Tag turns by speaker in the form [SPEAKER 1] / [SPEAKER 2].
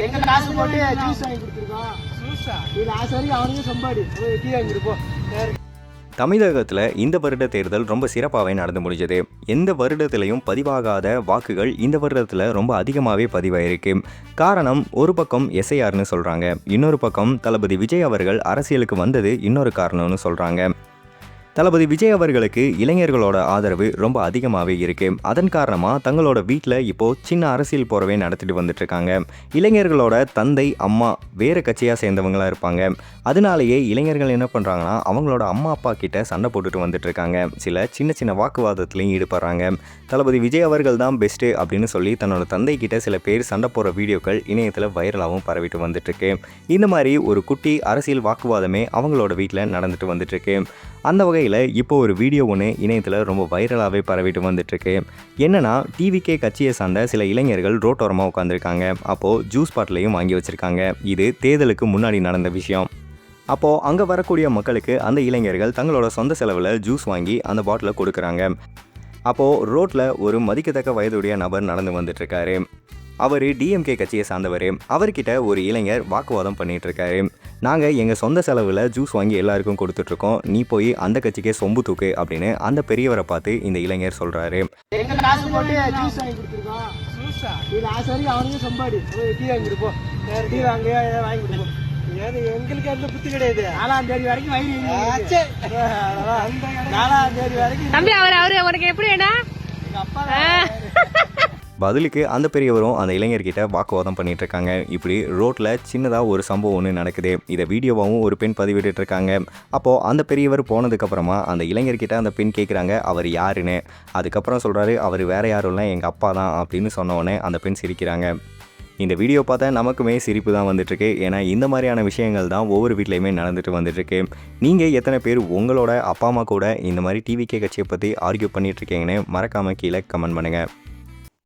[SPEAKER 1] எங்க காசு போட்டு ஜூஸ் வாங்கி கொடுத்துருக்கோம். இது ஆசாரி அவனுக்கு சம்பாடி டீ வாங்கிருப்போம்.
[SPEAKER 2] தமிழகத்தில் இந்த வருட தேர்தல் ரொம்ப சிறப்பாகவே நடந்து முடிஞ்சது. எந்த வருடத்திலையும் பதிவாகாத வாக்குகள் இந்த வருடத்தில் ரொம்ப அதிகமாகவே பதிவாயிருக்கு. காரணம், ஒரு பக்கம் எஸ்ஐஆர்னு சொல்கிறாங்க, இன்னொரு பக்கம் தளபதி விஜய் அவர்கள் அரசியலுக்கு வந்தது இன்னொரு காரணம்னு சொல்கிறாங்க. தளபதி விஜய் அவர்களுக்கு இளைஞர்களோட ஆதரவு ரொம்ப அதிகமாகவே இருக்குது. அதன் காரணமாக தங்களோட வீட்டில் இப்போது சின்ன அரசியல் போறவே நடத்திட்டு வந்துட்டுருக்காங்க. இளைஞர்களோட தந்தை அம்மா வேறு கட்சியாக சேர்ந்தவங்களாக இருப்பாங்க. அதனாலேயே இளைஞர்கள் என்ன பண்ணுறாங்கன்னா அவங்களோட அம்மா அப்பா கிட்ட சண்டை போட்டுட்டு வந்துட்டுருக்காங்க. சில சின்ன சின்ன வாக்குவாதத்துலையும் ஈடுபடுறாங்க. தளபதி விஜய் அவர்கள் தான் பெஸ்ட்டு அப்படின்னு சொல்லி தன்னோட தந்தை கிட்ட சில பேர் சண்டை போடுற வீடியோக்கள் இணையத்தில் வைரலாகவும் பரவிட்டு வந்துட்டுருக்கு. இந்த மாதிரி ஒரு குட்டி அரசியல் வாக்குவாதமே அவங்களோட வீட்டில் நடந்துட்டு வந்துட்டுருக்கு. அந்த வகையில் இப்போ ஒரு வீடியோ ஒன்று இணையத்தில் ரொம்ப வைரலாகவே பரவிட்டு வந்துட்டுருக்கு. என்னன்னா, டிவிகே கட்சியை சார்ந்த சில இளைஞர்கள் ரோட்டோரமாக உட்காந்துருக்காங்க. அப்போது ஜூஸ் பாட்டிலையும் வாங்கி வச்சுருக்காங்க. இது தேர்தலுக்கு முன்னாடி நடந்த விஷயம். அப்போது அங்கே வரக்கூடிய மக்களுக்கு அந்த இளைஞர்கள் தங்களோட சொந்த செலவில் ஜூஸ் வாங்கி அந்த பாட்டிலை கொடுக்குறாங்க. அப்போது ரோட்டில் ஒரு மதிக்கத்தக்க வயதுடைய நபர் நடந்து வந்துட்டுருக்காரு. அவர் டிஎம்கே கட்சியை சார்ந்தவர். அவர்கிட்ட ஒரு இளைஞர் வாக்குவாதம் பண்ணிகிட்டு இருக்காரு. நாங்கள் எங்கள் சொந்த செலவில் ஜூஸ் வாங்கி எல்லாருக்கும் கொடுத்துட்ருக்கோம், நீ போய் அந்த கட்சிக்கே சொம்பு தூக்கு அப்படின்னு அந்த பெரியவரை பார்த்து இந்த இளைஞர் சொல்கிறாரு.
[SPEAKER 1] எங்க காசு போட்டு ஜூஸ் வாங்கி கொடுத்துருக்கோம். இது ஆசாரி அவனுக்கு சம்பாடி டீ வாங்கிருப்போம். டீ வாங்கி வாங்கி கொடுப்போம். எங்களுக்கு அந்த புத்தி கிடையாது. 4ஆம் தேதி வரைக்கும் வயிறு 4ஆம் தேதி வரைக்கும்
[SPEAKER 3] தம்பி அவரு உனக்கு எப்படி வேணா
[SPEAKER 1] எங்க அப்பா
[SPEAKER 2] பதிலுக்கு அந்த பெரியவரும் அந்த இளைஞர்கிட்ட வாக்குவாதம் பண்ணிட்டு இருக்காங்க. இப்படி ரோட்டில் சின்னதாக ஒரு சம்பவம் ஒன்று நடக்குது. இதை வீடியோவாகவும் ஒரு பெண் பதிவிட்டு இருக்காங்க. அப்போது அந்த பெரியவர் போனதுக்கப்புறமா அந்த இளைஞர்கிட்ட அந்த பெண் கேட்குறாங்க அவர் யாருன்னு. அதுக்கப்புறம் சொல்கிறாரு அவர் வேறு யாரும் இல்லை, எங்கள் அப்பா தான் அப்படின்னு சொன்னோடனே அந்த பெண் சிரிக்கிறாங்க. இந்த வீடியோ பார்த்தா நமக்குமே சிரிப்பு தான் வந்துட்டுருக்கு. ஏன்னா இந்த மாதிரியான விஷயங்கள் தான் ஒவ்வொரு வீட்லையுமே நடந்துட்டு வந்துட்டுருக்கு. நீங்கள் எத்தனை பேர் உங்களோட அப்பா அம்மா கூட இந்த மாதிரி டிவிகே கட்சியை பற்றி ஆர்கியூ பண்ணிகிட்ருக்கீங்கன்னு மறக்காமல் கீழே கமெண்ட் பண்ணுங்கள்.